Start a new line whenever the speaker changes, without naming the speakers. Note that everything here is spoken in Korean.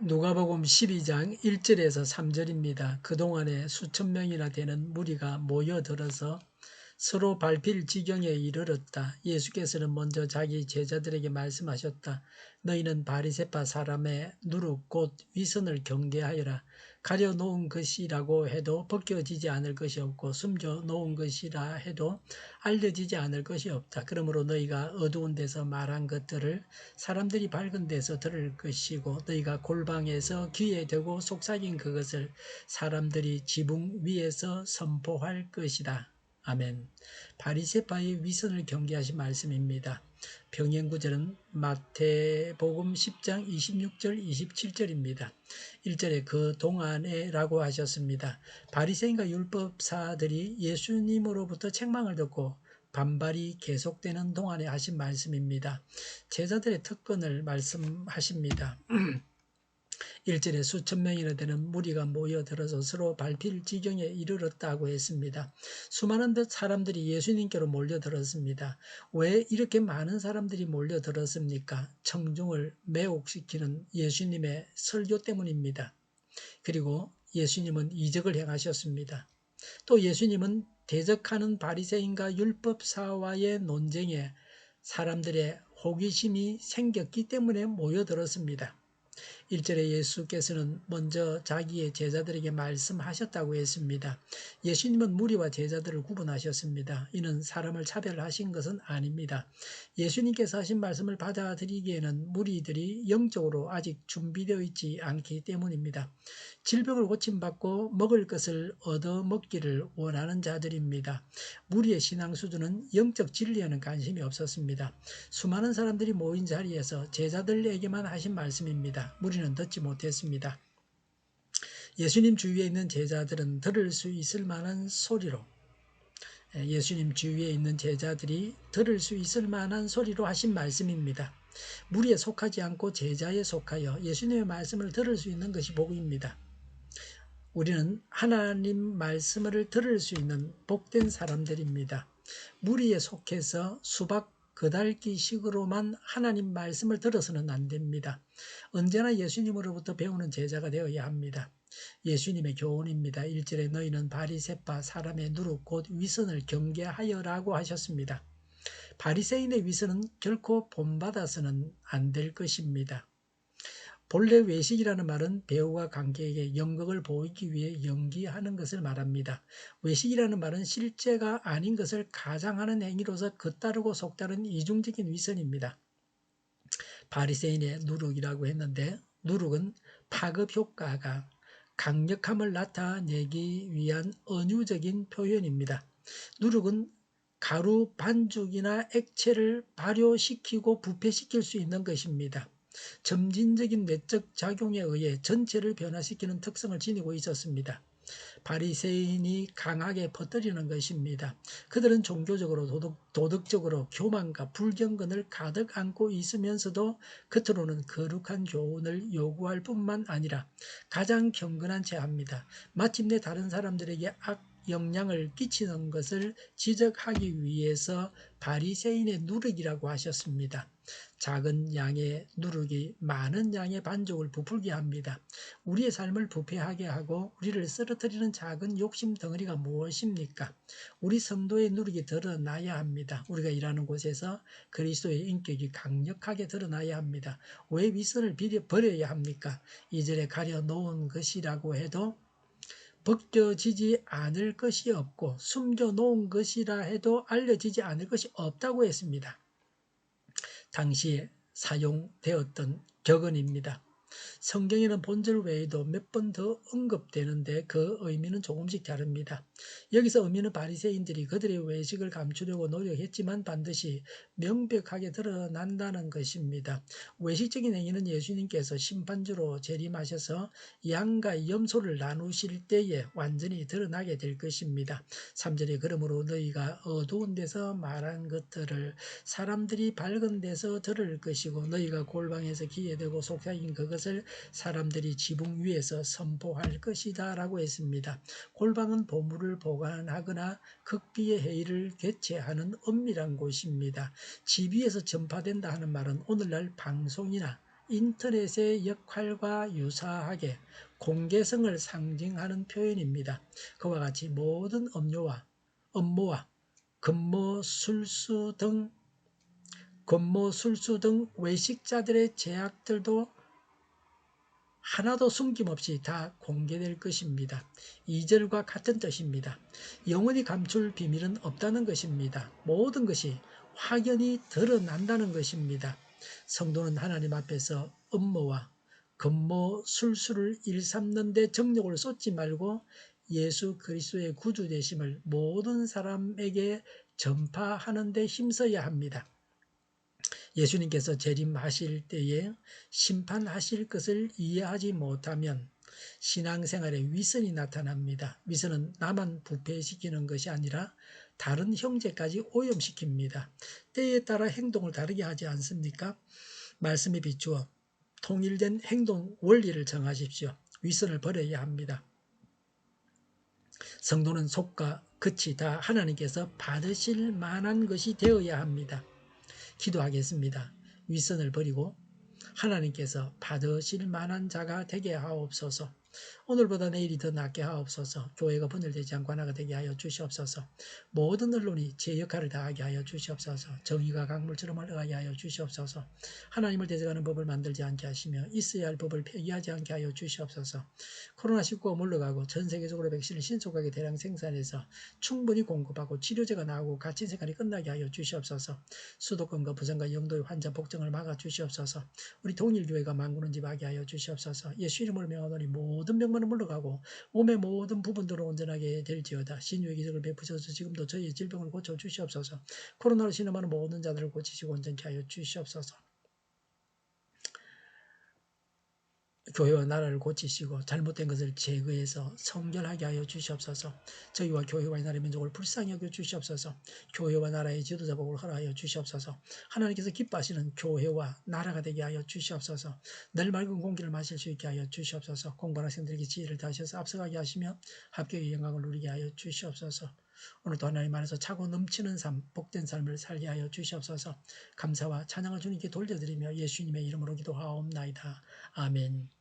누가복음 12장 1절에서 3절입니다. 그동안에 수천 명이나 되는 무리가 모여들어서 서로 밟힐 지경에 이르렀다. 예수께서는 먼저 자기 제자들에게 말씀하셨다. 너희는 바리새파 사람의 누룩 곧 위선을 경계하여라. 가려놓은 것이라고 해도 벗겨지지 않을 것이 없고 숨겨놓은 것이라 해도 알려지지 않을 것이 없다. 그러므로 너희가 어두운 데서 말한 것들을 사람들이 밝은 데서 들을 것이고 너희가 골방에서 귀에 대고 속삭인 그것을 사람들이 지붕 위에서 선포할 것이다. 아멘. 바리새파의 위선을 경계하신 말씀입니다. 병행구절은 마태복음 10장 26절 27절입니다. 1절에 그 동안에 라고 하셨습니다. 바리새인과 율법사들이 예수님으로부터 책망을 듣고 반발이 계속되는 동안에 하신 말씀입니다. 제자들의 특권을 말씀하십니다. 1절에 수천 명이나 되는 무리가 모여들어서 서로 밟힐 지경에 이르렀다고 했습니다. 수많은 사람들이 예수님께로 몰려들었습니다. 왜 이렇게 많은 사람들이 몰려들었습니까? 청중을 매혹시키는 예수님의 설교 때문입니다. 그리고 예수님은 이적을 행하셨습니다. 또 예수님은 대적하는 바리새인과 율법사와의 논쟁에 사람들의 호기심이 생겼기 때문에 모여들었습니다. 1절에 예수께서는 먼저 자기의 제자들에게 말씀하셨다고 했습니다. 예수님은 무리와 제자들을 구분하셨습니다. 이는 사람을 차별하신 것은 아닙니다. 예수님께서 하신 말씀을 받아들이기에는 무리들이 영적으로 아직 준비되어 있지 않기 때문입니다. 질병을 고침받고 먹을 것을 얻어먹기를 원하는 자들입니다. 무리의 신앙 수준은 영적 진리에는 관심이 없었습니다. 수많은 사람들이 모인 자리에서 제자들에게만 하신 말씀입니다. 무리는 듣지 못했습니다. 예수님 주위에 있는 제자들은 들을 수 있을 만한 소리로 예수님 주위에 있는 제자들이 들을 수 있을 만한 소리로 하신 말씀입니다. 무리에 속하지 않고 제자에 속하여 예수님의 말씀을 들을 수 있는 것이 복입니다. 우리는 하나님 말씀을 들을 수 있는 복된 사람들입니다. 무리에 속해서 수박 그달기식으로만 하나님 말씀을 들어서는 안 됩니다. 언제나 예수님으로부터 배우는 제자가 되어야 합니다. 예수님의 교훈입니다. 1절에 너희는 바리새파 사람의 누룩 곧 위선을 경계하여라고 하셨습니다. 바리새인의 위선은 결코 본받아서는 안 될 것입니다. 본래 외식이라는 말은 배우와 관객에게 연극을 보이기 위해 연기하는 것을 말합니다. 외식이라는 말은 실제가 아닌 것을 가장하는 행위로서 겉다르고 속다른 이중적인 위선입니다. 바리새인의 누룩이라고 했는데 누룩은 파급 효과가 강력함을 나타내기 위한 은유적인 표현입니다. 누룩은 가루 반죽이나 액체를 발효시키고 부패시킬 수 있는 것입니다. 점진적인 내적 작용에 의해 전체를 변화시키는 특성을 지니고 있었습니다. 바리새인이 강하게 퍼뜨리는 것입니다. 그들은 종교적으로 도덕적으로 교만과 불경건을 가득 안고 있으면서도 겉으로는 거룩한 교훈을 요구할 뿐만 아니라 가장 경건한 채 합니다. 마침내 다른 사람들에게 영향을 끼치는 것을 지적하기 위해서 바리새인의 누룩이라고 하셨습니다. 작은 양의 누룩이 많은 양의 반죽을 부풀게 합니다. 우리의 삶을 부패하게 하고 우리를 쓰러뜨리는 작은 욕심 덩어리가 무엇입니까? 우리 성도의 누룩이 드러나야 합니다. 우리가 일하는 곳에서 그리스도의 인격이 강력하게 드러나야 합니다. 왜 위선을 버려야 합니까? 2절에 가려놓은 것이라고 해도 벗겨지지 않을 것이 없고 숨겨놓은 것이라 해도 알려지지 않을 것이 없다고 했습니다. 당시에 사용되었던 격언입니다. 성경에는 본절 외에도 몇 번 더 언급되는데 그 의미는 조금씩 다릅니다. 여기서 의미는 바리새인들이 그들의 외식을 감추려고 노력했지만 반드시 명백하게 드러난다는 것입니다. 외식적인 행위는 예수님께서 심판주로 재림하셔서 양과 염소를 나누실 때에 완전히 드러나게 될 것입니다. 3절에 그러므로 너희가 어두운 데서 말한 것들을 사람들이 밝은 데서 들을 것이고 너희가 골방에서 귀에 대고 속삭인 그것을 사람들이 지붕 위에서 선포할 것이다 라고 했습니다. 골방은 보물을 보관하거나 극비의 회의를 개최하는 은밀한 곳입니다. 집 위에서 전파된다 하는 말은 오늘날 방송이나 인터넷의 역할과 유사하게 공개성을 상징하는 표현입니다. 그와 같이 모든 업무와 근무 술수 등 외식자들의 제약들도 하나도 숨김없이 다 공개될 것입니다. 2절과 같은 뜻입니다. 영원히 감출 비밀은 없다는 것입니다. 모든 것이 확연히 드러난다는 것입니다. 성도는 하나님 앞에서 업무와 근무 술수를 일삼는 데 정력을 쏟지 말고 예수 그리스도의 구주 되심을 모든 사람에게 전파하는 데 힘써야 합니다. 예수님께서 재림하실 때에 심판하실 것을 이해하지 못하면 신앙생활에 위선이 나타납니다. 위선은 나만 부패시키는 것이 아니라 다른 형제까지 오염시킵니다. 때에 따라 행동을 다르게 하지 않습니까? 말씀에 비추어 통일된 행동 원리를 정하십시오. 위선을 버려야 합니다. 성도는 속과 끝이 다 하나님께서 받으실 만한 것이 되어야 합니다. 기도하겠습니다. 위선을 버리고 하나님께서 받으실 만한 자가 되게 하옵소서. 오늘보다 내일이 더 낫게 하옵소서. 교회가 분열되지 않고 하나가 되게 하여 주시옵소서. 모든 언론이 제 역할을 다하게 하여 주시옵소서. 정의가 강물처럼 흘러가게 하여 주시옵소서. 하나님을 대적하는 법을 만들지 않게 하시며 있어야 할 법을 폐기하지 않게 하여 주시옵소서. 코로나19가 물러가고 전 세계적으로 백신을 신속하게 대량 생산해서 충분히 공급하고 치료제가 나오고 갇힌 생활이 끝나게 하여 주시옵소서. 수도권과 부산과 영도의 환자 복종을 막아 주시옵소서. 우리 통일교회가 만군을 집하게 하여 주시옵소서. 예수 이름으로 명하노니 모든 병만은 물러가고 몸의 모든 부분들을 온전하게 될지어다. 신유의 기적을 베푸셔서 지금도 저희의 질병을 고쳐 주시옵소서. 코로나로 신음하는 모든 자들을 고치시고 온전케 하여 주시옵소서. 교회와 나라를 고치시고 잘못된 것을 제거해서 성결하게 하여 주시옵소서. 저희와 교회와 나라의 민족을 불쌍히 여겨 주시옵소서. 교회와 나라의 지도자복을 허락하여 주시옵소서. 하나님께서 기뻐하시는 교회와 나라가 되게 하여 주시옵소서. 늘 맑은 공기를 마실 수 있게 하여 주시옵소서. 공부하는 학생들에게 지혜를 다하셔서 앞서가게 하시며 합격의 영광을 누리게 하여 주시옵소서. 오늘도 하나님 안에서 차고 넘치는 삶, 복된 삶을 살게 하여 주시옵소서. 감사와 찬양을 주님께 돌려드리며 예수님의 이름으로 기도하옵나이다. 아멘.